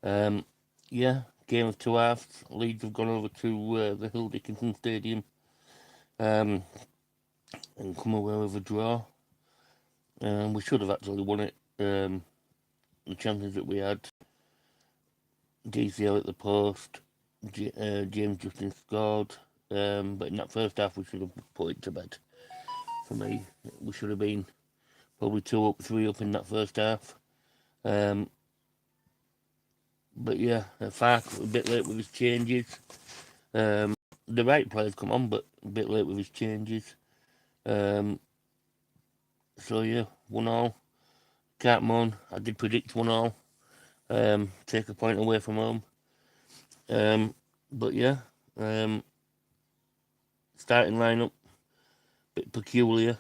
Yeah, game of two halves. Leeds have gone over to the Hill Dickinson Stadium um, and come away with a draw. We should have actually won it. The chances that we had, DCL at the post, James Justin scored, but in that first half we should have put it to bed. For me, we should have been probably 2 up, 3 up in that first half. Um, but yeah, Fark a bit late with his changes. Um, the right players come on, but a bit late with his changes. Um, so yeah, 1-1. Can't moan. I did predict 1-1. Take a point away from home. But yeah, um, starting lineup bit peculiar.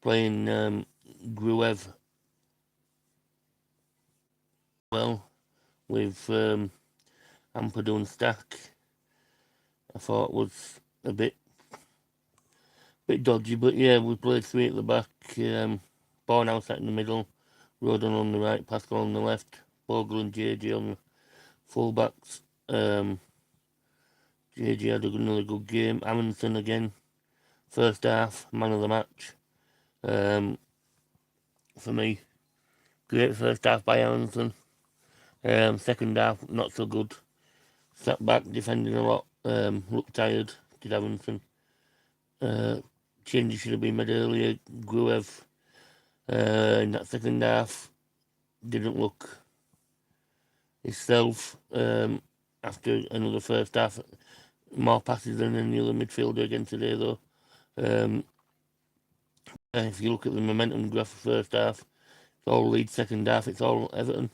Playing Gruev well with Ampadu and Stack. I thought was a bit dodgy, but yeah, we played three at the back. Bornhouse out in the middle, Rodon on the right, Pascal on the left, Bogle and JJ on the full-backs. JJ had another good game. Amundsen again, first half, man of the match. For me, great first half by Amundsen. Second half, not so good. Sat back, defending a lot. Looked tired, did Amundsen. Changes should have been made earlier. Gruev in that second half didn't look himself after another first half. More passes than any other midfielder again today, though. If you look at the momentum graph for first half, it's all Leeds. Second half, it's all Everton.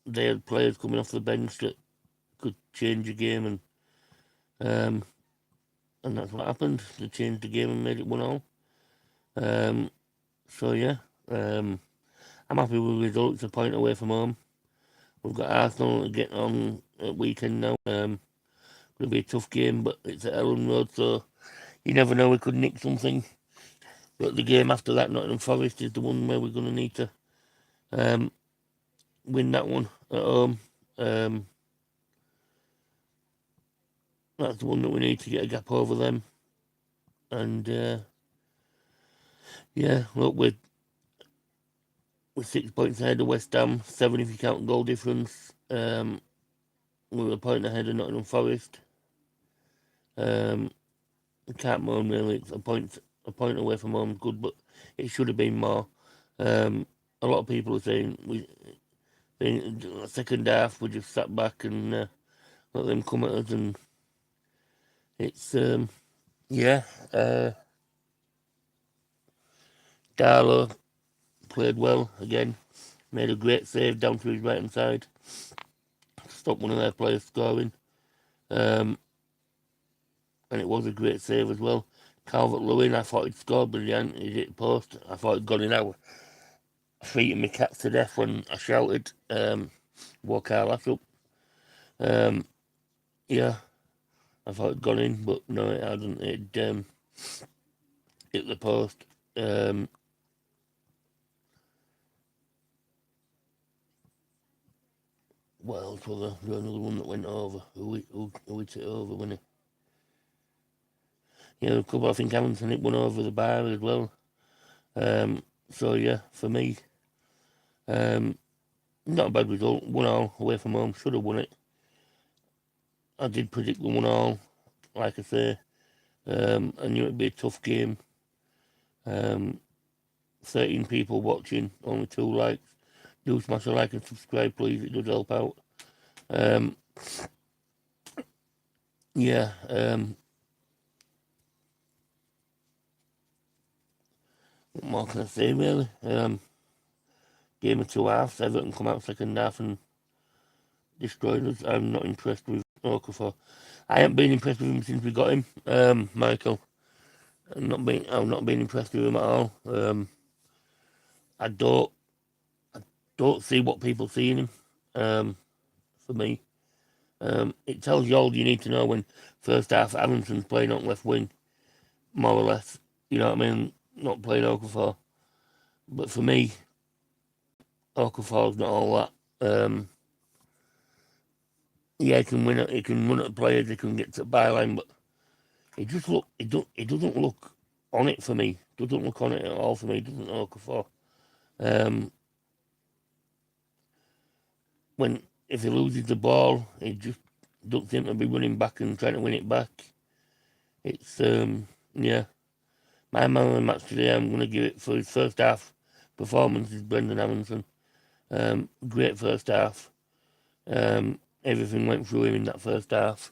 They had players coming off the bench that could change the game, and that's what happened. They changed the game and made it 1-1. So yeah, I'm happy with the result. It's a point away from home. We've got Arsenal to get on at weekend now. It'll be a tough game, but it's at Ellen Road, so you never know. We could nick something. But the game after that, Nottingham Forest, is the one where we're going to need to win that one at home. That's the one that we need to get a gap over them. And yeah, look, we're 6 points ahead of West Ham, 7 if you count goal difference. We're a point ahead of Nottingham Forest. Can't moan really. It's a point away from home, good, but it should have been more. A lot of people are saying the second half we just sat back and let them come at us, and it's yeah. Darlow played well again, made a great save down to his right hand side, stopped one of their players scoring, and it was a great save as well. Calvert-Lewin, I thought he'd scored, but he hadn't. He hit the post. I thought he'd gone in out. Feeding me cats to death when I shouted, woke our lass up. Yeah, I thought it'd gone in, but no, it hadn't. It hit the post. What else was there? Another one that went over. Who hit it over, wasn't it? Yeah, a couple. I think Amundsen hit one over the bar as well. So yeah, for me, not a bad result. 1-1 away from home. Should have won it. I did predict the 1-1, like I say. I knew it'd be a tough game. 13 people watching, only 2 likes. Do smash a like and subscribe, please. It does help out. Yeah. What more can I say, really? Game of two halves. Everton come out second half and destroyed us. I'm not impressed with Okafor. I haven't been impressed with him since we got him, Michael. I've not been impressed with him at all. I don't see what people see in him. For me, it tells you all you need to know when first half Amundsen's playing on left wing, more or less. You know what I mean? Not playing Okafor. But for me, Okafor's not all that. Yeah, he can win it. He can run at players. He can get to the byline, but he just look. He doesn't look on it for me. Doesn't look on it at all for me. Doesn't Okafor. Um, when if he loses the ball, he just don't seem to be running back and trying to win it back. It's yeah. My man of the match today, I'm going to give it for his first half performance is Brendan Aronson. Great first half. Everything went through him in that first half.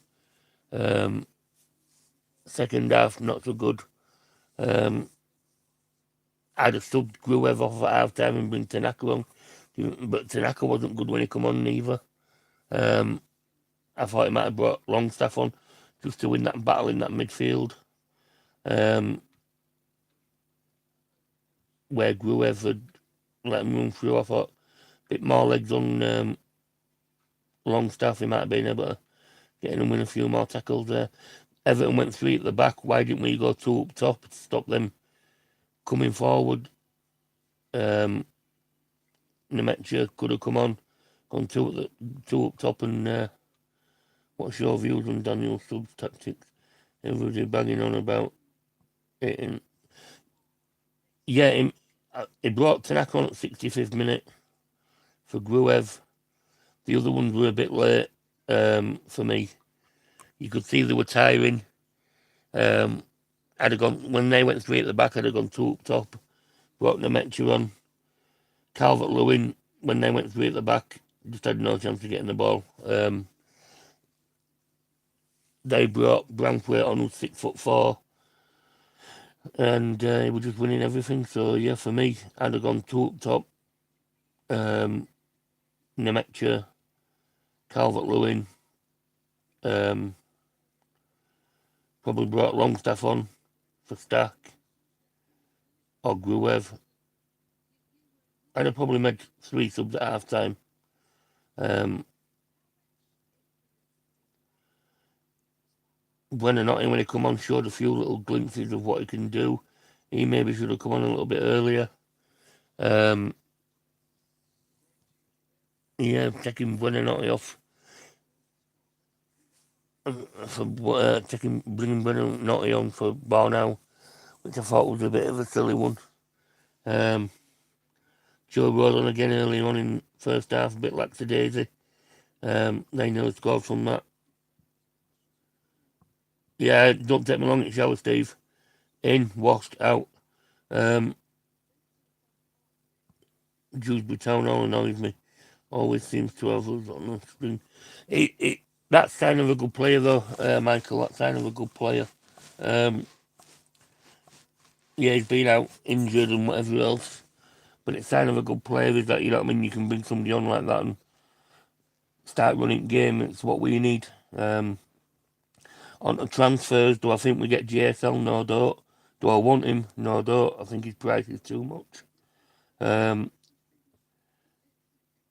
Second half, not so good. I'd have subbed Gruev off at half time and bring Tanaka on. But Tanaka wasn't good when he come on either. I thought he might have brought Longstaff on just to win that battle in that midfield. Where Gruev had let him run through, I thought a bit more legs on Longstaff, he might have been able to get in and win a few more tackles there. Everton went 3 at the back. Why didn't we go 2 up top to stop them coming forward? Nemetcha could have come on, gone 2 up top. And what's your views on Daniel Stubbs' tactics? Everybody banging on about it. And yeah, he brought Tanaka on at 65th minute for Gruev. The other ones were a bit late for me. You could see they were tiring. I'd have gone when they went 3 at the back. I'd have gone 2 up top. Brought Nemetcha on. Calvert-Lewin, when they went 3 at the back, just had no chance of getting the ball. They brought Branthwaite on, who's 6'4", and he was just winning everything. So yeah, for me, I'd have gone 2 up top. Nemetcha, Calvert-Lewin. Probably brought Longstaff on for Stack or Gruev. I'd have probably made 3 subs at half time. Buonanotte, when he come on, showed a few little glimpses of what he can do. He maybe should have come on a little bit earlier. Yeah, taking Buonanotte off for bringing Buonanotte on for Barnow, which I thought was a bit of a silly one. Joe Roland again early on in first half, a bit lackadaisy. They nearly scored from that. Yeah, don't take me long at shower, Steve. In, washed, out. Dewsbury Town all annoys me. Always seems to have us on the screen. That's sign of a good player, though, Michael. That's sign of a good player. Yeah, he's been out injured and whatever else, but it's sign of a good player is that, you know what I mean, you can bring somebody on like that and start running game. It's what we need. On to transfers, do I think we get JSL? No, I don't. Do I want him? No, I don't. I think his price is too much. Alright,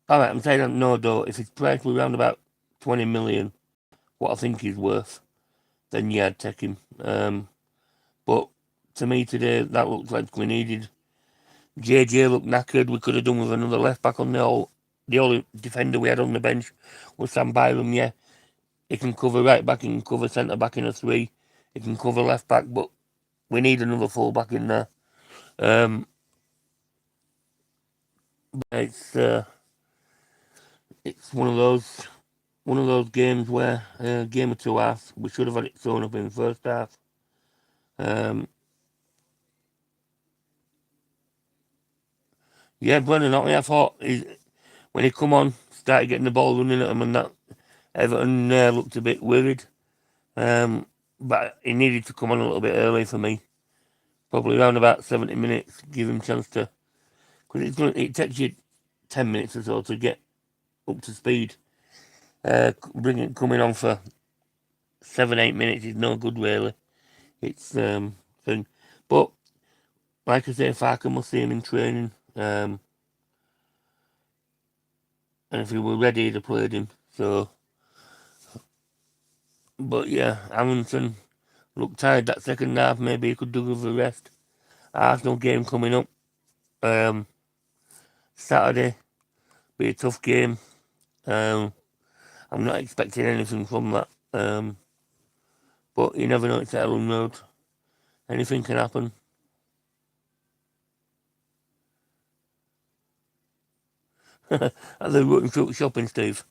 I'm saying that no, I don't. If his price was around about 20 million, what I think he's worth, then yeah, I'd take him. But to me today, that looks like we needed. JJ looked knackered. We could have done with another left back on the only defender we had on the bench was Sam Byram. Yeah, he can cover right back, he can cover centre back in a 3, he can cover left back, but we need another full back in there. It's one of those games where game of 2 halves. We should have had it thrown up in the first half. Yeah, Brendan Otley, I thought when he come on, started getting the ball running at him and that, Everton looked a bit worried. But he needed to come on a little bit early for me. Probably around about 70 minutes, give him a chance to. Because it takes you 10 minutes or so to get up to speed. Coming on for 7-8 minutes is no good, really. It's thing. But like I say, Farker must see him in training. And if he were ready, he'd have played him. So, but yeah, Aronson looked tired that second half. Maybe he could do with a rest. Arsenal game coming up Saturday. Be a tough game. I'm not expecting anything from that. But you never know, it's Ellen Road. Anything can happen. Are they running through shopping, Steve?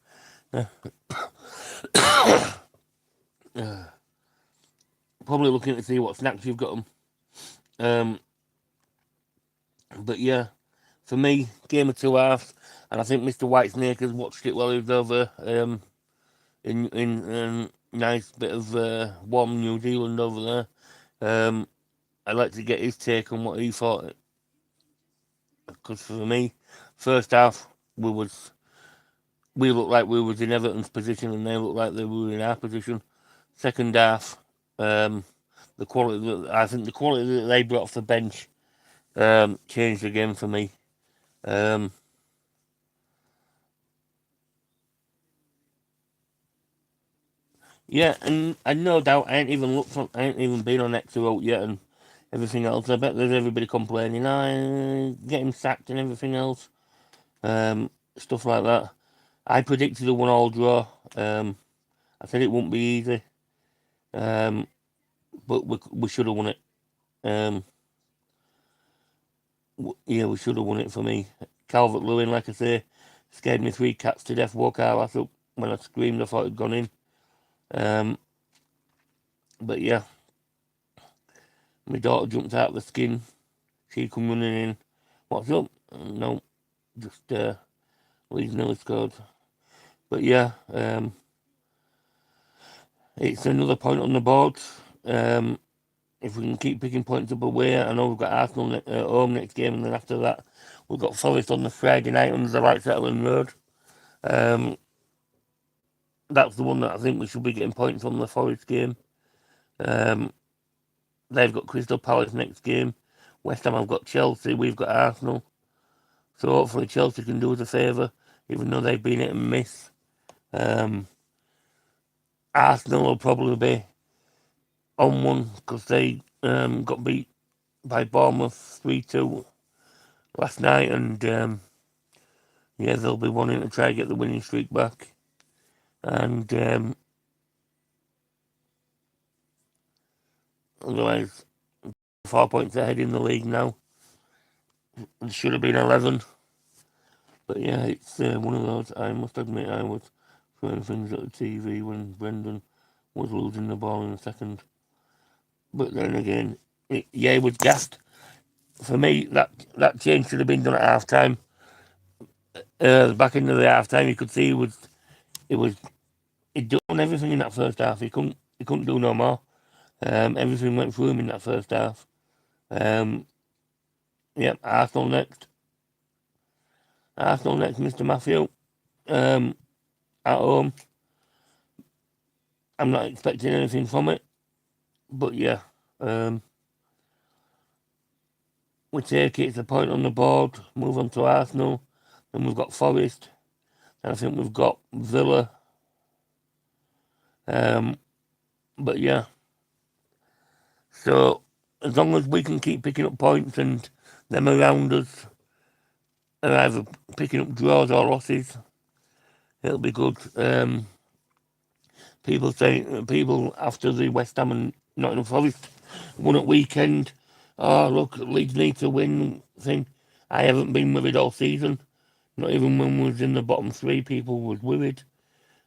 Probably looking to see what snacks you've got them. But yeah, for me, game of two halves, and I think Mr. Whitesnake has watched it while he was over in nice bit of warm New Zealand over there. I'd like to get his take on what he thought, because for me, first half we looked like we was in Everton's position, and they looked like they were in our position. Second half, the quality I think the quality that they brought off the bench changed the game for me. Yeah, and no doubt I ain't even been on X out yet and everything else. I bet there's everybody complaining, I get him sacked and everything else, stuff like that. I predicted a 1-1 draw. I said it wouldn't be easy, but we should have won it. Yeah, we should have won it for me. Calvert-Lewin, like I say, scared me 3 cats to death. Woke our ass up when I screamed. I thought it'd gone in. But yeah, my daughter jumped out of the skin. She come running in. What's up? No, just Leeds nearly scored. But yeah, it's another point on the board. If we can keep picking points up away, I know we've got Arsenal at home next game, and then after that we've got Forest on the Friday night under the lights at Ellen Road. That's the one that I think we should be getting points from, the Forest game. They've got Crystal Palace next game. West Ham have got Chelsea. We've got Arsenal. So hopefully Chelsea can do us a favour, even though they've been hit and miss. Arsenal will probably be on one because they got beat by Bournemouth 3-2 last night, and yeah, they'll be wanting to try and get the winning streak back. And otherwise, 4 points ahead in the league now. It should have been 11. But yeah, it's one of those. I must admit, I was throwing things at the TV when Brendan was losing the ball in the second. But then again, it was gassed. For me, that change should have been done at half time. Back into the half time, you could see he'd done everything in that first half. He couldn't do no more. Everything went through him in that first half. Yep, Arsenal next. Mr. Matthew. At home. I'm not expecting anything from it. But yeah, we take it. It's a point on the board. Move on to Arsenal. Then we've got Forest. And I think we've got Villa. But yeah. So as long as we can keep picking up points and them around us are either picking up draws or losses, it'll be good. People after the West Ham and Nottingham Forest won at weekend, oh look, Leeds need to win thing. I haven't been worried all season. Not even when we was in the bottom 3, people was worried.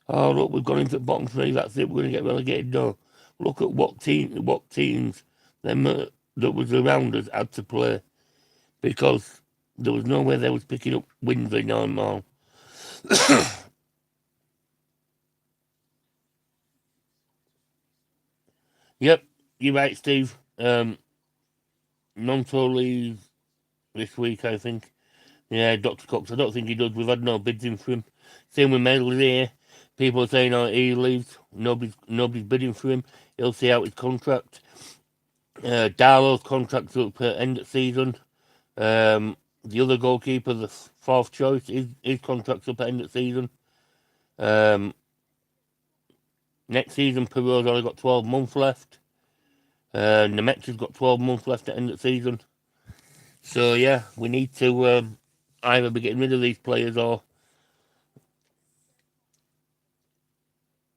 Oh look, we've gone into the bottom 3, that's it, we're going to get relegated. No, look at what teams them that was around us had to play, because there was no way they was picking up wins in normal. Yep, you're right, Steve. Non-totally this week, I think. Yeah, Dr. Cox, I don't think he does. We've had no bids in for him. Same with Medley. People are saying, oh, he leaves. Nobody's bidding for him. He'll see out his contract. Darlow's contract's up at end of season. The other goalkeeper, the fourth choice, his contract's up at end of season. Next season, Perot's only got 12 months left. Nemec's got 12 months left at end of season. So yeah, we need to either be getting rid of these players or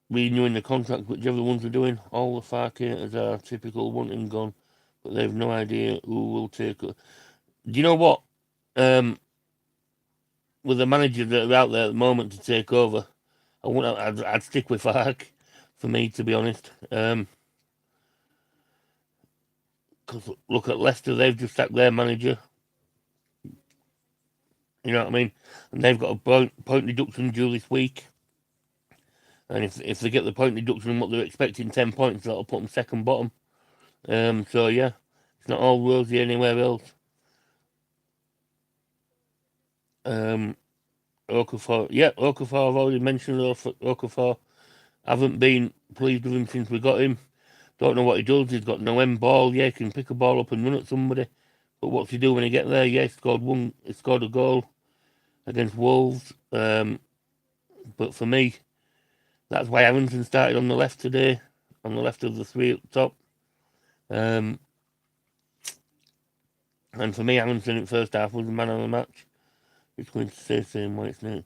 renewing the contract, whichever ones are doing. All the Farcators are typical one and gone, but they've no idea who will take it. Do you know what? With the managers that are out there at the moment to take over, I'd stick with Fark, for me, to be honest. Because look at Leicester, they've just sacked their manager. You know what I mean? And they've got a point deduction due this week. And if they get the point deduction and what they're expecting, 10 points, that'll put them second bottom. So yeah, it's not all rosy anywhere else. Okafor, yeah, Okafor, I've already mentioned Okafor. Haven't been pleased with him since we got him. Don't know what he does. He's got no end ball. Yeah, he can pick a ball up and run at somebody. But what's he do when he get there? Yeah, he scored a goal against Wolves. But for me, that's why Aronson started on the left today, on the left of the three at the top. And for me, Aronson in the first half was the man of the match. It's going to say the same way, it's not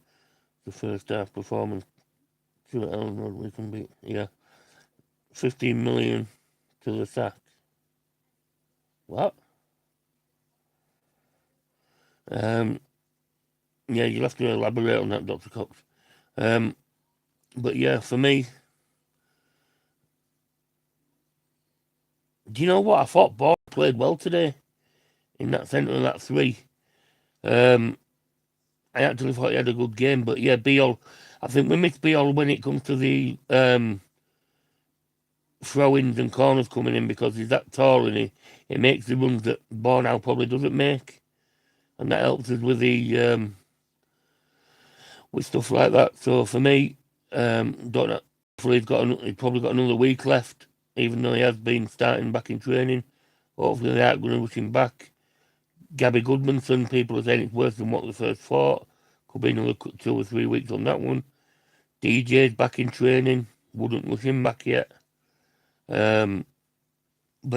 the first half performance. See what else we can beat. Yeah. 15 million to the sack. What? Yeah, you'll have to elaborate on that, Dr. Cox. But yeah, for me, do you know what? I thought Ball played well today in that centre of that three. I actually thought he had a good game, but yeah, Beal, I think we miss Beal when it comes to the throw-ins and corners coming in because he's that tall and he makes the runs that Bornau probably doesn't make. And that helps us with the with stuff like that. So for me, don't know. He's probably got another week left, even though he has been starting back in training. Hopefully they aren't going to rush him back. Gabby Goodmanson, people are saying it's worse than what they first thought. Could be another 2 or 3 weeks on that one. DJ's back in training. Wouldn't rush him back yet. But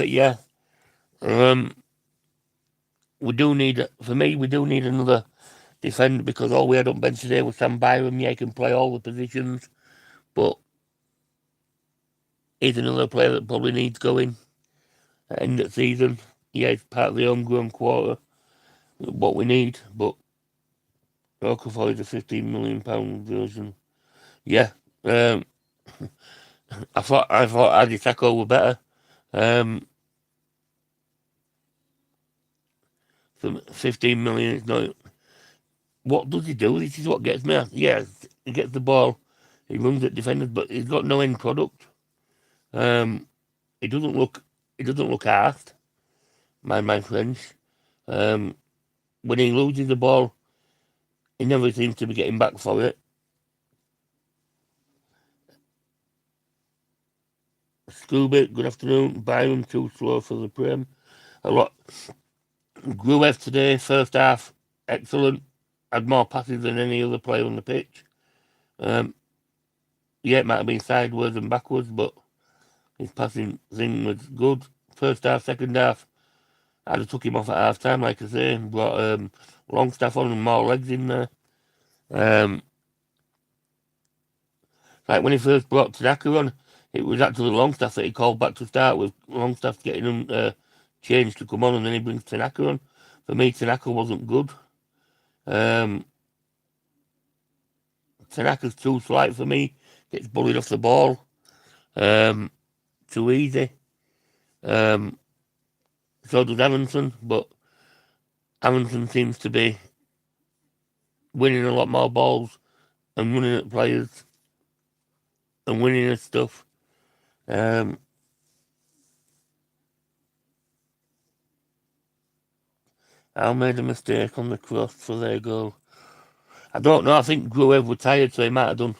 yeah, we do need another defender because all we had on bench today was Sam Byram. Yeah, he can play all the positions, but he's another player that probably needs going at the end of the season. Yeah, it's part of the homegrown quarter, what we need, but Okafor is a £15 million version. Yeah, I thought Adi Sacco were better. For 15 million, it's not. What does he do? This is what gets me. Yeah, he gets the ball, he runs at defenders, but he's got no end product. He doesn't look arsed. My French. When he loses the ball, he never seems to be getting back for it. Scuba, good afternoon. Byram too slow for the Prem. A lot. Gruev today, first half, excellent. Had more passes than any other player on the pitch. Yeah, it might have been sideways and backwards, but his passing thing was good. First half, second half, I'd have took him off at half time, like I say, and brought Longstaff on and more legs in there. Like when he first brought Tanaka on, it was actually Longstaff that he called back to start with. Longstaff getting him changed to come on, and then he brings Tanaka on. For me, Tanaka wasn't good. Tanaka's too slight for me. Gets bullied off the ball. Too easy. So does Aronson, but Aronson seems to be winning a lot more balls and running at players and winning at stuff. I made a mistake on the cross for their goal. I don't know. I think Gruev was tired, so he might have done.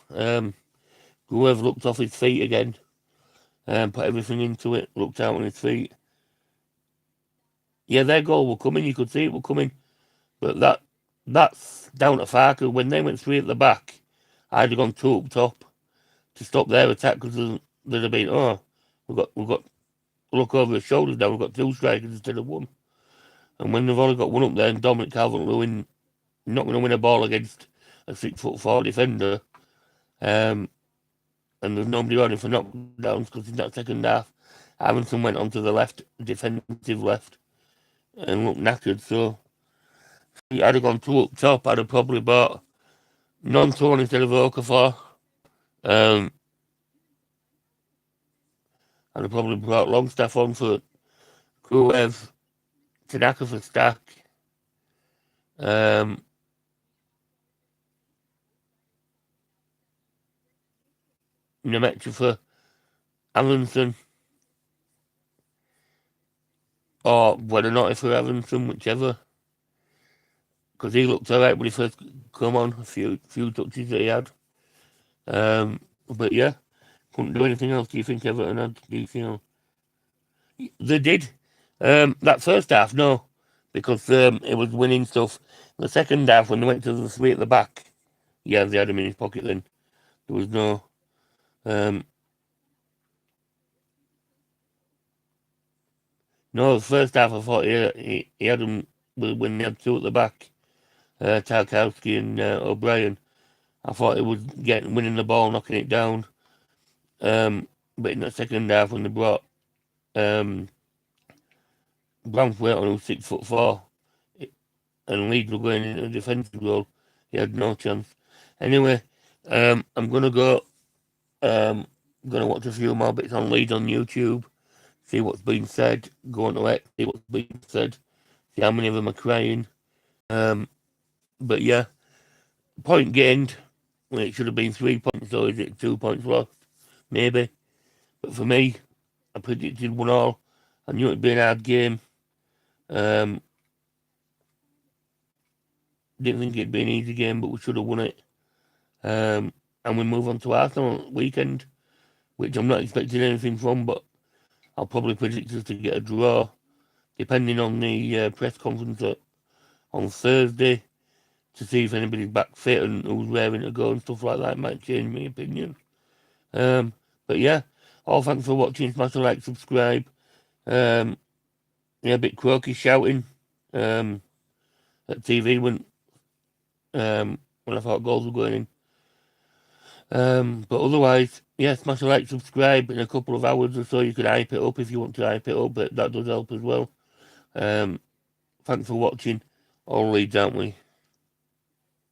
Gruev looked off his feet again. Put everything into it. Looked out on his feet. Yeah, their goal will come in. You could see it will come in. But that's down to Farker. When they went 3 at the back, I'd have gone 2 up top to stop their attack because they'd have been, we've got look over the shoulders now. We've got 2 strikers instead of 1. And when they've only got 1 up there, and Dominic Calvert-Lewin not going to win a ball against a 6'4" defender, and and there's nobody on him for knockdowns because in that second half, Aronson went onto the left, defensive left, and looked knackered. So if I'd have gone two up top, I'd have probably bought Non-Tone instead of Okafor. I'd have probably brought Longstaff on for Kruev, Tanaka for Stack. Nemetra for Aronson, or Buonanotte for Aronson, whichever. Because he looked alright when he first come on, a few touches that he had. But yeah, couldn't do anything else. Do you think Everton had? Do you feel they did? That first half, no, because it was winning stuff. The second half, when they went to the three at the back, yeah, they had him in his pocket. Then there was no. No, the first half I thought he had him when they had two at the back, Tarkowski and O'Brien. I thought he was winning the ball, knocking it down. But in the second half, when they brought Brownthwaite on, who's 6'4", and Leeds were going into a defensive role, he had no chance. Anyway, I'm gonna go. Gonna watch a few more bits on Leeds on YouTube, see what's been said, go on to X, see what's been said, see how many of them are crying. But yeah, point gained when it should have been 3 points, or is it 2 points lost? Maybe. But for me, I predicted 1-1. I knew it'd be an hard game. Didn't think it'd be an easy game, but we should have won it. And we move on to Arsenal weekend, which I'm not expecting anything from, but I'll probably predict us to get a draw, depending on the press conference on Thursday, to see if anybody's back fit and who's raring to go and stuff like that. Might change my opinion. But yeah, all thanks for watching. Smash a like, subscribe. Yeah, a bit croaky shouting at TV when I thought goals were going in. But otherwise, yeah, smash a like, subscribe. In a couple of hours or so, you can hype it up if you want to hype it up, but that does help as well. Thanks for watching. All Leeds, aren't we?